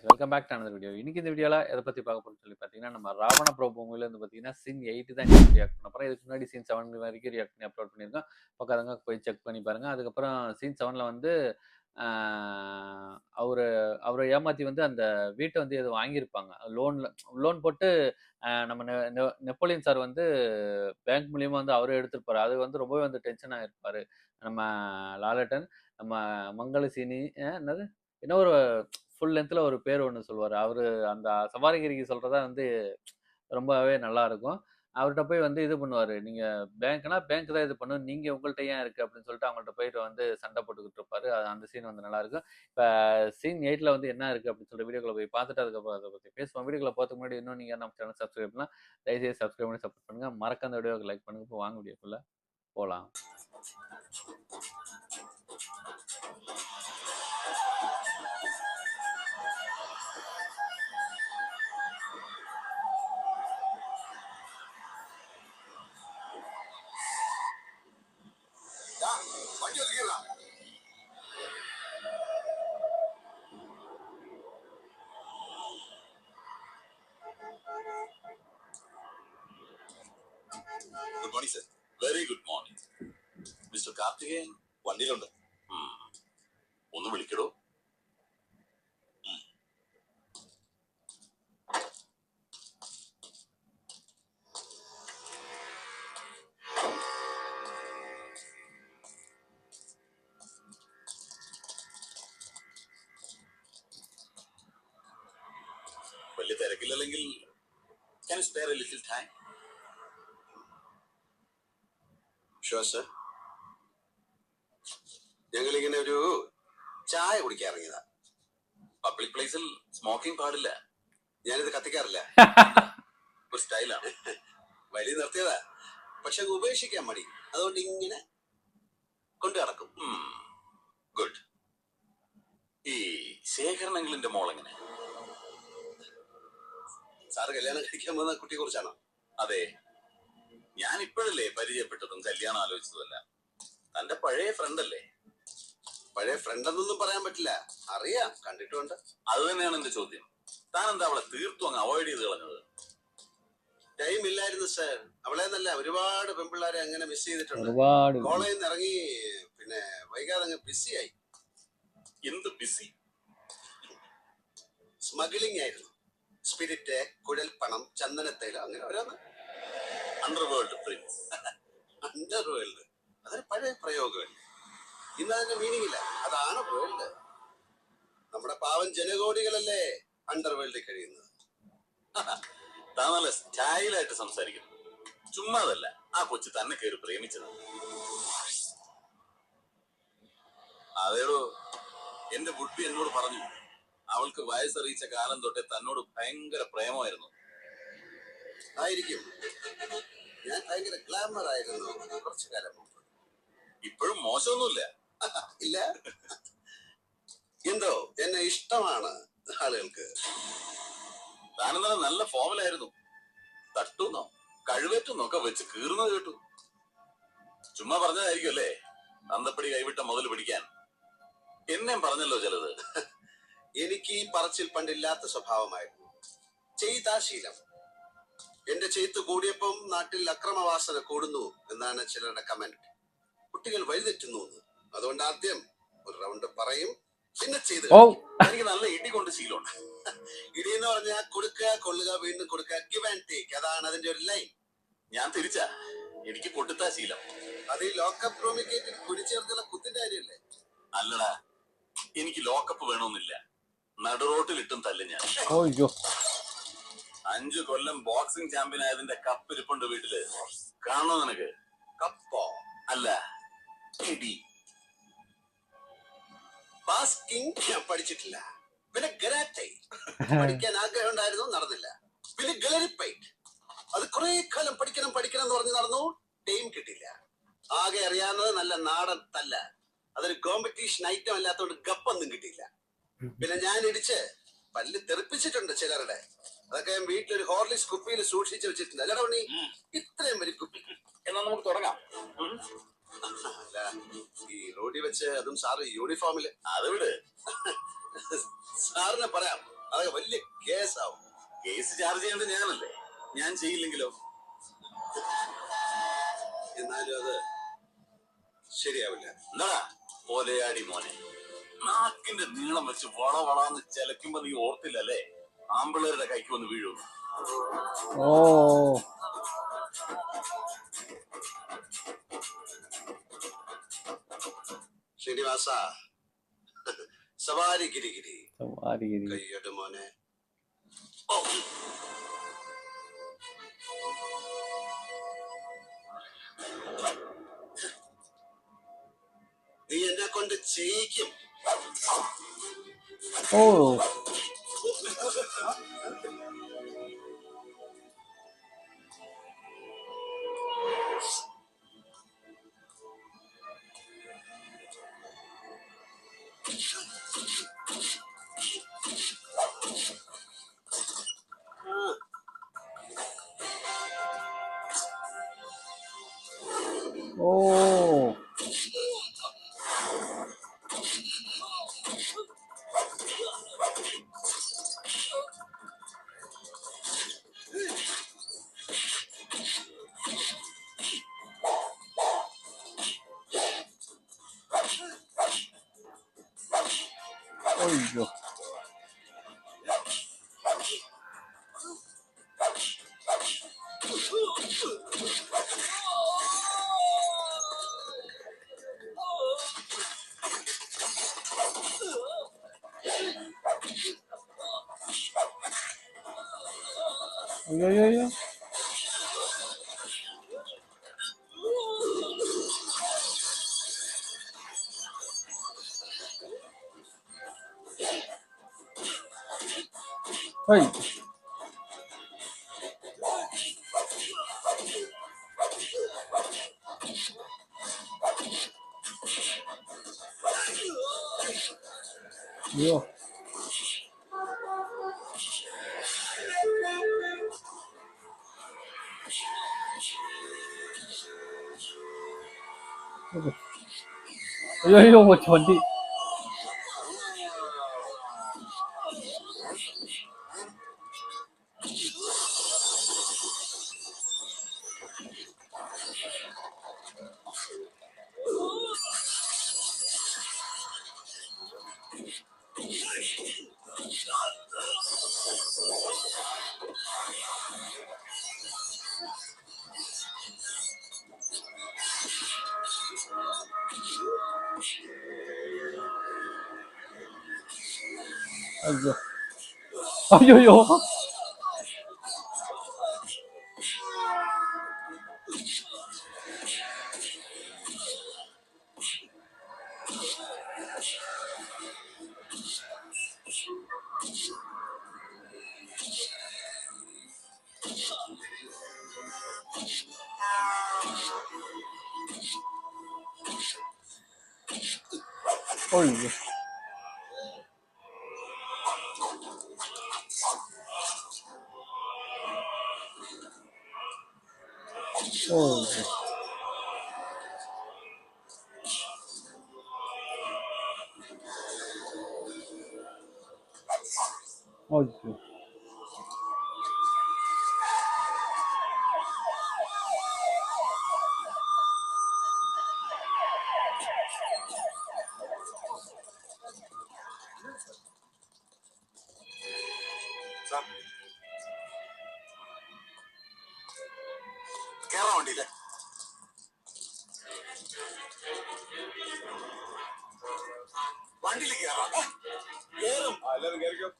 Welcome back to another video. இன்னைக்கு இந்த வீடியோல எதை பத்தி பார்க்க போறோம்னு சொல்லி பார்த்தீங்கன்னா, நம்ம ராவண பிரபு மூவில வந்து பார்த்தீங்கன்னா, சீன் 8 தான் ரியாக்ட் பண்ண போறோம். இதுக்கு முன்னாடி சீன் 7 வரைக்கும் ரியாக்ட் பண்ணி அப்லோட் பண்ணியிருக்கோம். பார்க்காதவங்க போய் செக் பண்ணி பாருங்க. அதுக்கப்புறம் சீன் 7ல வந்து ஆ அவரு அவர ஏமாத்தி வந்து அந்த வீட்ட வந்து ஏதோ வாங்கியிருப்பாங்க. லோன் போட்டு நம்ம நெப்போலியன் சார் வந்து பேங்க் மூலியமா வந்து அவரே எடுத்திருப்பாரு. அது வந்து ரொம்பவே வந்து டென்ஷன் ஆயிருப்பாரு. நம்ம லாலட்டன், நம்ம மங்களசீனி என்னது? என்ன ஒரு ஃபுல் லென்த்ல ஒரு பேர் ஒண்ணு சொல்லுவாரு. அவரு அந்த சவாரிகிரிக்கு சொல்றதா வந்து ரொம்பவே நல்லா இருக்கும். அவர்ட்ட போய் வந்து இது பண்ணுவாரு. நீங்க பேங்க்னா பேங்க் தான் இது பண்ணும். நீங்க உங்கள்ட்ட ஏன் இருக்கு அப்படின்னு சொல்லிட்டு அவங்கள்ட்ட போயிட்டு வந்து சண்டை போட்டுக்கிட்டு இருப்பாரு. அந்த சீன் வந்து நல்லா இருக்கும். இப்ப சீன் 8ல வந்து என்ன இருக்கு அப்படின்னு சொல்லிட்டு வீடியோக்குள்ள போய் பார்த்துட்டு அதுக்கப்புறம் அத பத்தி பேசுவோம். வீடியோக்குள்ள போறதுக்கு முன்னாடி இன்னும் நீங்க நம்ம சேனல் சப்ஸ்கிரைப் பண்ணலாம். தயவுசெய்து சப்ஸ்கிரைப் பண்ணி சப்போர்ட் பண்ணுங்க. மறக்காம இந்த வீடியோக்கு லைக் பண்ணுங்க. இப்போ வாங்க வீடியோக்குள்ள போலாம். Good morning, sir. Very good morning. Mr. Karthikeyan, വണ്ടിയിലുണ്ട്. ഒന്ന് വിളിക്കടോ. വലിയ തിരക്കില്ലെങ്കിൽ can you spare a little time? Sure, sir. ഞങ്ങളിങ്ങനെ ഒരു ചായ കുടിക്കാൻ ഇറങ്ങിയതാ. പബ്ലിക് പ്ലേസിൽ സ്മോക്കിംഗ് പാടില്ല. ഞാനിത് കത്തിക്കാറില്ല. ഒരു സ്റ്റൈലാണ്. വഴി നിർത്തിയതാ. പക്ഷെ ഉപേക്ഷിക്കാൻ മടി. അതുകൊണ്ട് ഇങ്ങനെ കൊണ്ടു നടക്കും. ഗുഡ്. ഈ ശേഖരനെങ്കിലിന്റെ മോളെങ്ങനെ? സാറ് കല്യാണം കഴിക്കാൻ പോകുന്ന കുട്ടിയെ കുറിച്ചാണോ? അതെ, ഞാൻ ഇപ്പോഴല്ലേ പരിചയപ്പെട്ടതും കല്യാണം ആലോചിച്ചതല്ല. തന്റെ പഴയ ഫ്രണ്ട് അല്ലേ? പഴയ ഫ്രണ്ട് എന്നൊന്നും പറയാൻ പറ്റില്ല. അറിയാം, കണ്ടിട്ടുണ്ട്. അത് തന്നെയാണ് എന്റെ ചോദ്യം. താൻ എന്താ അവളെ തീർത്തും അങ്ങ് അവോയ്ഡ് ചെയ്ത് കളഞ്ഞത്? ടൈം ഇല്ലായിരുന്നു സാർ. അവളെ നല്ല ഒരുപാട് പെൺപിള്ളേരെ അങ്ങനെ മിസ് ചെയ്തിട്ടുണ്ട്. കോളേജിൽ നിന്ന് ഇറങ്ങി പിന്നെ വൈകാതെ അങ്ങ് ബിസിയായി. എന്ത് ബിസി? സ്മഗ്ലിംഗ് ആയിരുന്നു. സ്പിരിറ്റ്, കുഴൽ പണം, ചന്ദനത്തേല, അങ്ങനെ ഓരോന്ന്. Underworld Prince. അണ്ടർവേൾഡ് അതൊരു പഴയ പ്രയോഗമല്ലേ. ഇന്ന് അതിന്റെ മീനിങ് ഇല്ല. അതാണ് വേൾഡ്. നമ്മുടെ പാവം ജനകോടികളല്ലേ അണ്ടർവേൾഡിൽ കഴിയുന്നത്. താൻ നല്ല സ്റ്റൈലായിട്ട് സംസാരിക്കുന്നു. ചുമ്മാതല്ല ആ കൊച്ചു തന്നെ കയറി പ്രേമിച്ചത്. അതേടോ, എന്റെ ബുദ്ധി എന്നോട് പറഞ്ഞു അവൾക്ക് വയസ്സറിയിച്ച കാലം തൊട്ടേ തന്നോട് ഭയങ്കര പ്രേമമായിരുന്നു. ആയിരിക്കും. ഞാൻ ഭയങ്കര ഗ്ലാമർ ആയിരുന്നു കുറച്ചു കാലം മുമ്പ്. ഇപ്പോഴും മോശമൊന്നുമില്ല. ഇല്ല, എന്തോ എന്നെ ഇഷ്ടമാണ് ആളുകൾക്ക്. താനെന്നാലും നല്ല ഫോമിലായിരുന്നു. തട്ടുന്നോ കഴിവേറ്റുന്നോ ഒക്കെ വെച്ച് കീറുന്നത് കേട്ടു. ചുമ്മാ പറഞ്ഞതായിരിക്കും അല്ലേ അന്തപ്പടി കൈവിട്ട മുതൽ പിടിക്കാൻ. എന്നെയും പറഞ്ഞല്ലോ ചിലത്. എനിക്ക് ഈ പറച്ചിൽ പണ്ടില്ലാത്ത സ്വഭാവമായിരുന്നു. ചെയ്താ ശീലം. എന്റെ ചെയ്ത്ത് കൂടിയപ്പം നാട്ടിൽ അക്രമവാസന കൂടുന്നു എന്നാണ് ചിലരുടെ കമന്റ്. കുട്ടികൾ വഴിതെറ്റുന്നു. അതുകൊണ്ട് ആദ്യം ഒരു റൗണ്ട് പറയും, പിന്നെ ചെയ്ത്. എനിക്ക് നല്ല ഇടി കൊണ്ട് ശീലമുണ്ട്. ഇടി എന്ന് പറഞ്ഞാൽ കൊടുക്കുക, കൊള്ളുക, വീണ്ടും കൊടുക്കുക, ഗിവ് ആൻഡ് ടേക്ക്. അതാണ് അതിന്റെ ഒരു ലൈൻ. ഞാൻ തിരിച്ചാ. എനിക്ക് കൊടുത്താ ശീലം. അത് ഈ ലോക്കപ്പ് റൂമിൽ കയറ്റി കുടിച്ചേർത്തുള്ള കുത്തിന്റെ കാര്യമല്ലേ? അല്ലടാ, എനിക്ക് ലോക്കപ്പ് വേണമെന്നില്ല. നടുറോട്ടിലിട്ടും തല്ലും ഞാൻ. 5 കൊല്ലം ബോക്സിംഗ് ചാമ്പ്യൻ ആയതിന്റെ കപ്പ് ഇരിപ്പുണ്ട് വീട്ടില്. കാണോ നിനക്ക്? കപ്പോ? അല്ല, ഇടി. ബാസ്കിംഗ് ഞാൻ പഠിച്ചിട്ടില്ല. പിന്നെ ഗരാറ്റെ പഠിക്കാൻ ആഗ്രഹം ഉണ്ടായിരുന്നു, നടന്നില്ല. പിന്നെ ഗലറിപ്പൈറ്റ് അത് കുറെ കാലം പഠിക്കണം എന്ന് പറഞ്ഞ് നടന്നു, ടൈം കിട്ടില്ല. ആകെ അറിയാവുന്നത് നല്ല നാടൻ തല്ല. അതൊരു കോമ്പറ്റീഷൻ ഐറ്റം അല്ലാത്തോണ്ട് ഗപ്പൊന്നും കിട്ടിയില്ല. പിന്നെ ഞാൻ ഇടിച്ച് പല്ല് തെറിപ്പിച്ചിട്ടുണ്ട് ചിലരുടെ. അതൊക്കെ ഞാൻ വീട്ടിലൊരു ഹോർലിക്സ് കുപ്പിയിൽ സൂക്ഷിച്ചു വെച്ചിട്ടുണ്ട്. അല്ലടാ ഉണ്ണി, ഇത്രയും വലിയ കുപ്പി. എന്നാ നമുക്ക് തുടങ്ങാം. അല്ല, ഈ റോഡിൽ വെച്ച് അതും സാറ് യൂണിഫോമില്. അത് വിട്, സാറിനെ പറയാം. ഫീസ് ചാർജ് ചെയ്യേണ്ടത് ഞാനല്ലേ? ഞാൻ ചെയ്യില്ലെങ്കിലോ? എന്നാലും അത് ശരിയാവില്ല. എന്താ പോലെയാടി മോനെ, നാക്കിന്റെ നീളം വെച്ച് വളവളാന്ന് ചെലക്കുമ്പോ നീ ഓർത്തില്ലല്ലേ ആമ്പിള്ളേരുടെ കൈക്ക് വന്ന് വീഴും. ഓ ശ്രീനിവാസ, സവാരി ഗിരിഗിരി സവാരിഗിരി. കയ്യട് മോനെ. നീ എന്നെ കൊണ്ട് ചെയ്യിക്കും. ഓ ഓ അയ്യോ അയ്യോ അയ്യോ അയ്യോ. ഹേയ് അയ്യോ അയ്യോ അയ്യോ വണ്ടി. അയ്യോ അയ്യോ അയ്യോ. അയ്യോ ഓ അയ്യോ കേറാൻ വേണ്ടിയില്ലേ? വണ്ടിയിൽ കേറാം.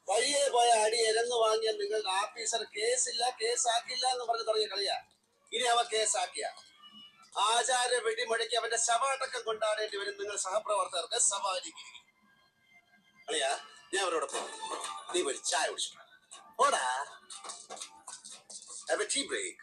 വഴിയെ പോയ അടി എരന്ന് വാങ്ങിയ നിങ്ങളുടെ ആഫീസർ കേസില്ല കേസാക്കില്ല എന്ന് പറഞ്ഞ് തുടങ്ങിയ കളിയാ. ഇനി അവ കേസാക്കിയ ആചാര വെടിമുഴക്കി അവന്റെ ശവാടക്കം കൊണ്ടാടേണ്ടി വരും നിങ്ങൾ സഹപ്രവർത്തകർക്ക്. സവാരി കളിയാ. ഞാൻ അവരോട് പോകും. നീ പോയി ചായ കുടിച്ചു. ഓടാ. Have a tea break.